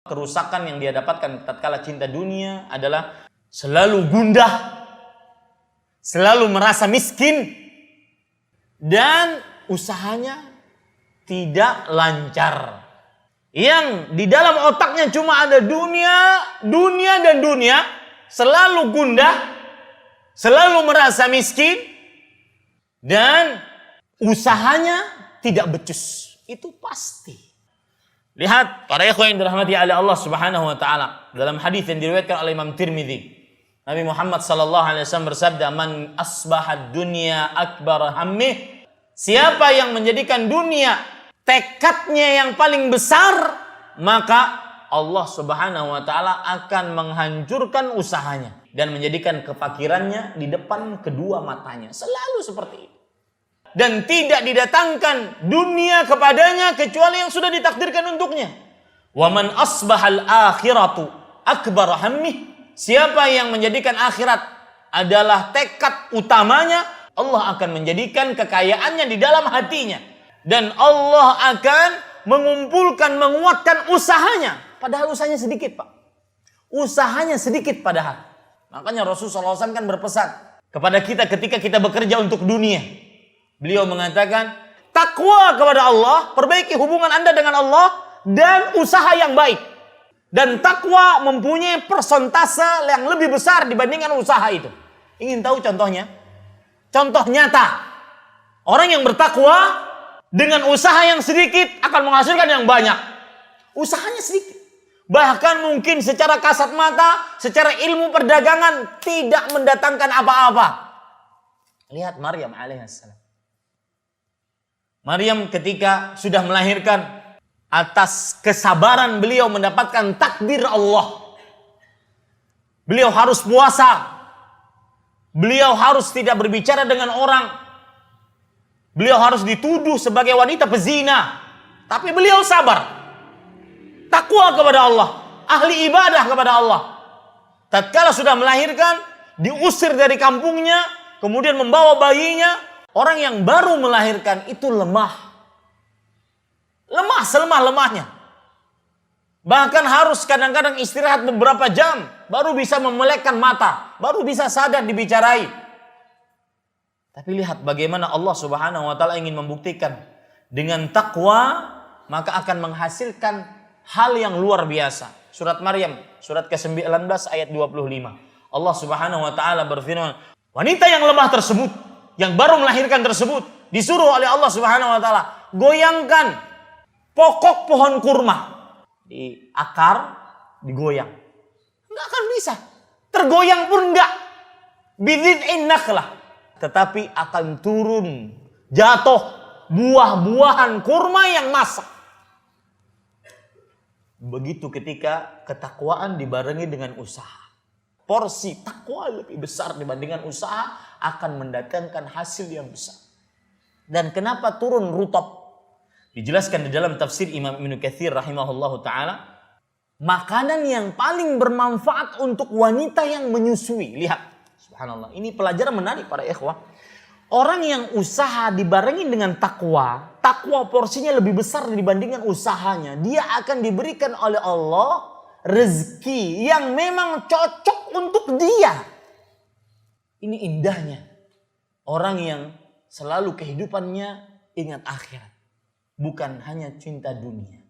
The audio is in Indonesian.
Kerusakan yang dia dapatkan tatkala cinta dunia adalah selalu gundah, selalu merasa miskin, dan usahanya tidak lancar. Yang di dalam otaknya cuma ada dunia, dunia dan dunia, selalu gundah, selalu merasa miskin, dan usahanya tidak becus. Itu pasti. Lihat para ikhwan yang dirahmati oleh Allah Subhanahu wa taala, dalam hadis yang diriwayatkan oleh Imam Tirmidzi, Nabi Muhammad sallallahu alaihi wasallam bersabda, "Man asbaha dunya akbar hammih." Siapa yang menjadikan dunia tekadnya yang paling besar, maka Allah Subhanahu wa taala akan menghancurkan usahanya dan menjadikan kefakirannya di depan kedua matanya. Selalu seperti itu. Dan tidak didatangkan dunia kepadanya kecuali yang sudah ditakdirkan untuknya. Wa man asbahal akhiratu akbar hammih. Siapa yang menjadikan akhirat adalah tekad utamanya, Allah akan menjadikan kekayaannya di dalam hatinya. Dan Allah akan mengumpulkan, menguatkan usahanya. Padahal usahanya sedikit, Pak. Usahanya sedikit padahal. Makanya Rasulullah SAW kan berpesan kepada kita ketika kita bekerja untuk dunia. Beliau mengatakan, takwa kepada Allah, perbaiki hubungan Anda dengan Allah, dan usaha yang baik. Dan takwa mempunyai persentase yang lebih besar dibandingkan usaha itu. Ingin tahu contohnya? Contoh nyata. Orang yang bertakwa dengan usaha yang sedikit akan menghasilkan yang banyak. Usahanya sedikit. Bahkan mungkin secara kasat mata, secara ilmu perdagangan tidak mendatangkan apa-apa. Lihat Maryam alaihissalam. Maryam ketika sudah melahirkan, atas kesabaran beliau mendapatkan takdir Allah. Beliau harus puasa. Beliau harus tidak berbicara dengan orang. Beliau harus dituduh sebagai wanita pezina. Tapi beliau sabar. Takwa kepada Allah. Ahli ibadah kepada Allah. Tatkala sudah melahirkan, diusir dari kampungnya, kemudian membawa bayinya. Orang yang baru melahirkan itu lemah. Lemah selemah-lemahnya. Bahkan harus kadang-kadang istirahat beberapa jam. Baru bisa memelekkan mata. Baru bisa sadar dibicarai. Tapi lihat bagaimana Allah Subhanahu wa ta'ala ingin membuktikan. Dengan takwa maka akan menghasilkan hal yang luar biasa. Surat Maryam, surat ke-19 ayat 25. Allah Subhanahu wa ta'ala berfirman, wanita yang lemah tersebut, yang baru melahirkan tersebut, disuruh oleh Allah Subhanahu wa ta'ala, goyangkan pokok pohon kurma. Di akar digoyang. Enggak akan bisa. Tergoyang pun enggak. Bidhid'in nakhlah. Tetapi akan turun, jatuh buah-buahan kurma yang masak. Begitu ketika ketakwaan dibarengi dengan usaha. Porsi takwa lebih besar dibandingkan usaha akan mendatangkan hasil yang besar. Dan kenapa turun rutab? Dijelaskan di dalam tafsir Imam Ibnu Katsir rahimahullahu ta'ala. Makanan yang paling bermanfaat untuk wanita yang menyusui. Lihat, subhanallah. Ini pelajaran menarik para ikhwah. Orang yang usaha dibarengi dengan takwa. Takwa porsinya lebih besar dibandingkan usahanya. Dia akan diberikan oleh Allah rezeki yang memang cocok untuk dia. Ini indahnya. Orang yang selalu kehidupannya ingat akhirat. Bukan hanya cinta dunia.